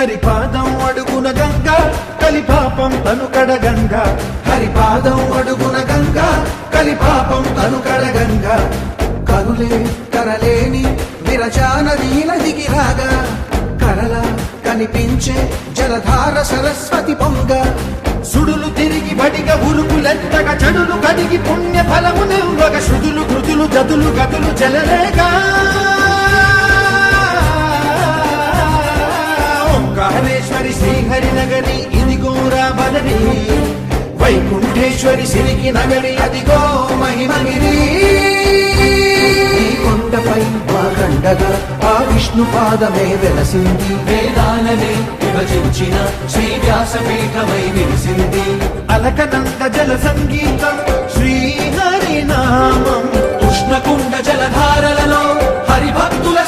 హరిపాదం అడుగున గంగా కలిపాపం తను కడగంగా, హరిపాదం అడుగున గంగా కలిపాపం తను కడగంగా. కరులే కరలేని విరచానది నదికి రాగా, కరలా కనిపించే జలధార సరస్వతి పొంగ. సుడులు తిరిగి బడిగ ఉరుకులెత్తగా, చెడులు కడిగి పుణ్య ఫలము నివ్వగ, శృతులు కృతులు గతులు గతులు జలలేగా. ఓంకారేశ్వరి శ్రీహరి నగరి ఇదిగో రాబలని, వైకుంఠేశ్వరి సిరికి నగరి అదిగో మహిమగిరి. కొండపై వాగండగా ఆ విష్ణు పాదమే వెలసింది, వేదాలనే విభజించిన శ్రీ వ్యాసపీఠమై విరిసింది. అలకనంద జల సంగీతం శ్రీహరి నామం, ఉష్ణకుండ జలధారలలో హరిభక్తుల